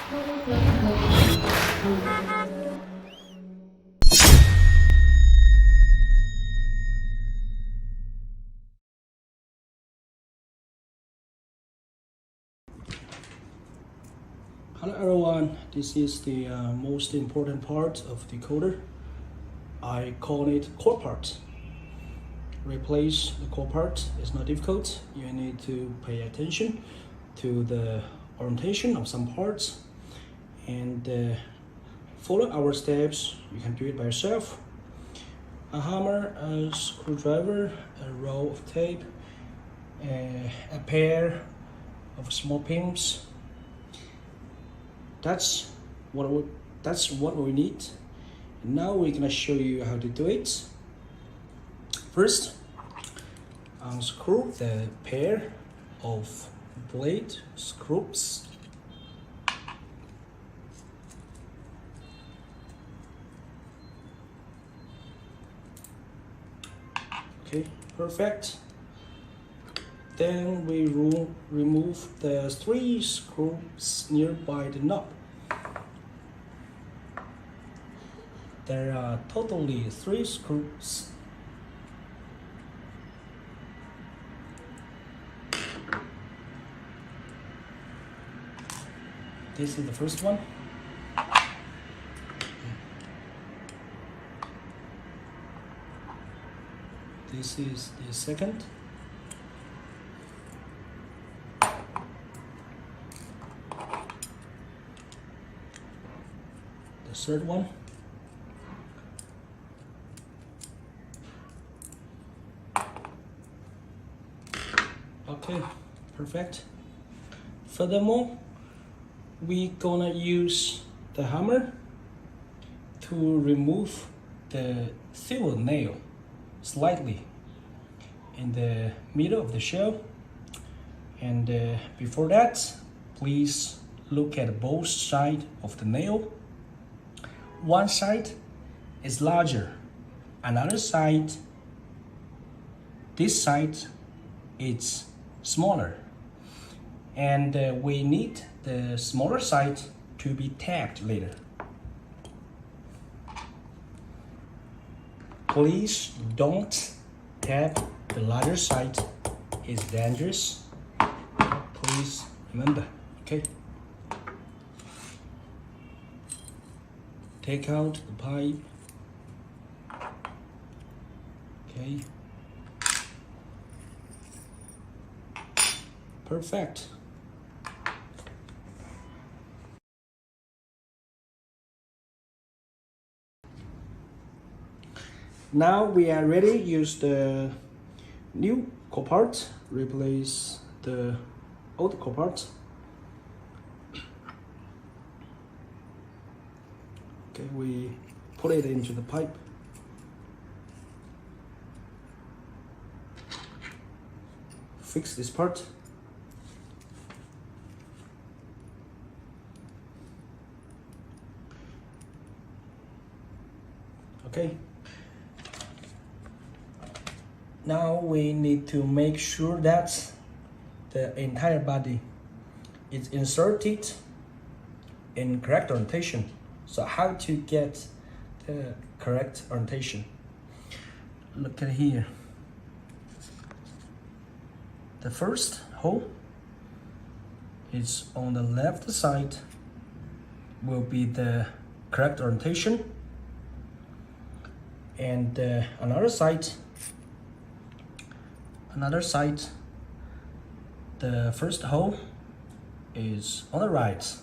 Hello everyone, this is the most important part of the decoder. I call it core part. Replace the core part is not difficult. You need to pay attention to the orientation of some parts and follow our steps. You can do it by yourself. A hammer, a screwdriver, a roll of tape, a pair of small pins. That's what we need. Now we're gonna show you how to do it. First, unscrew the pair of blade screws. Okay, perfect. Then we remove the 3 screws nearby the knob. There are totally 3 screws. This is the first one. This is the second. The third one. Okay, perfect. Furthermore, we're gonna use the hammer to remove the silver nail slightly in the middle of the shell. And before that, please look at both sides of the nail. One side is larger, another side, this side, is smaller. And we need the smaller side to be tapped later. Please don't tap the larger side, it's dangerous. Please remember, okay? Take out the pipe. Okay. Perfect. Now we are ready to use the new core part, replace the old core part. Okay, we put it into the pipe. Fix this part. Okay. Now we need to make sure that the entire body is inserted in correct orientation. So how to get the correct orientation? Look at here. The first hole is on the left side, will be the correct orientation, and another side, the first hole is on the right.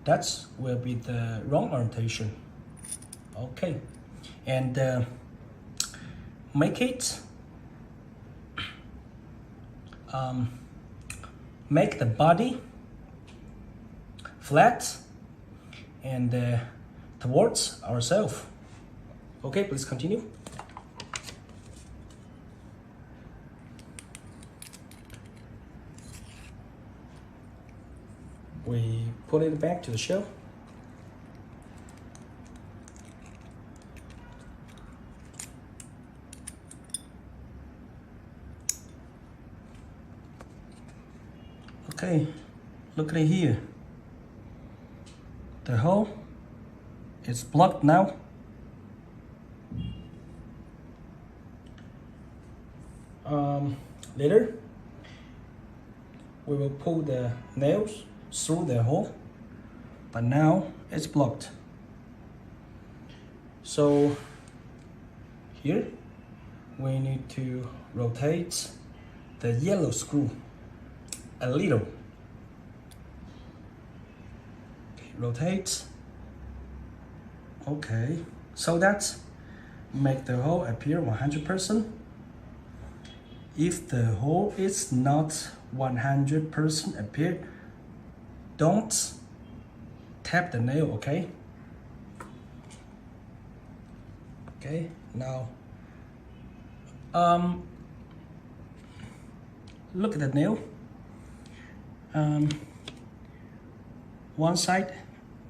That will be the wrong orientation. Okay, and make it make the body flat and towards ourselves. Okay, please continue. We put it back to the shell. Okay, look at it here. The hole is blocked now. Later, we will pull the nails through the hole, but now it's blocked. So here we need to rotate the yellow screw a little. Rotate. Okay, so that make the hole appear 100%. If the hole is not 100% appear, don't tap the nail, okay? Okay, now look at the nail. One side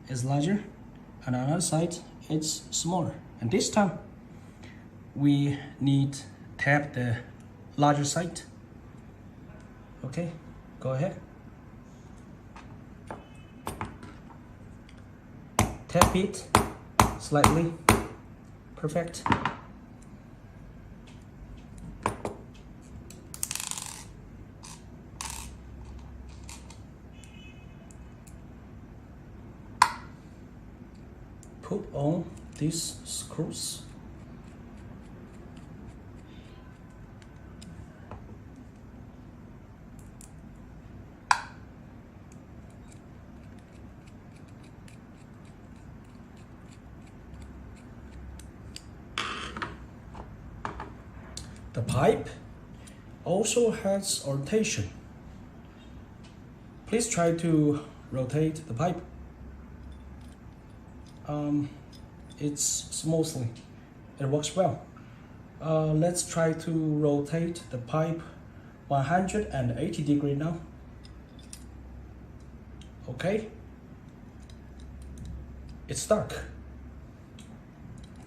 is larger and another side it's smaller, and this time we need tap the larger side. Okay, go ahead. Tap it slightly. Perfect. Put on these screws. The pipe also has orientation. Please try to rotate the pipe. It's smoothly. It works well. Let's try to rotate the pipe 180 degrees now. Okay. It's stuck.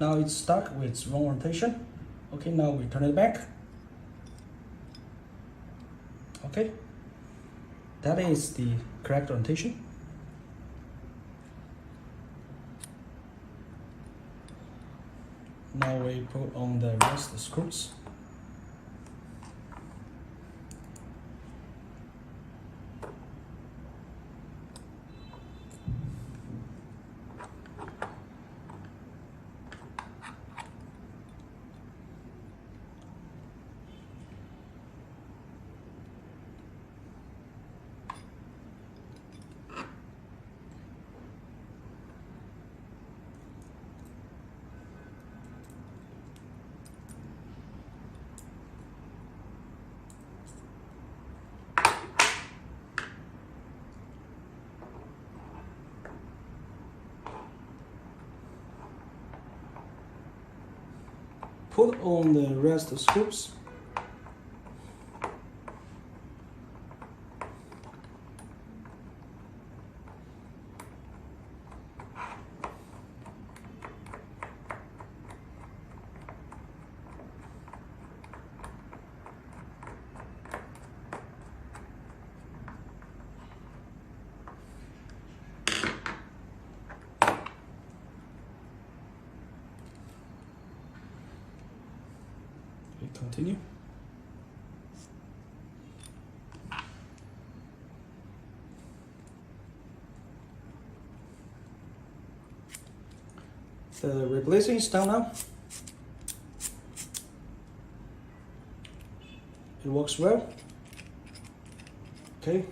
Now it's stuck with wrong orientation. Okay, now we turn it back. Okay, that is the correct orientation. Now we put on the rest of the screws. Put on the rest of the screws. Continue. The replacing is down now. It works well. Okay.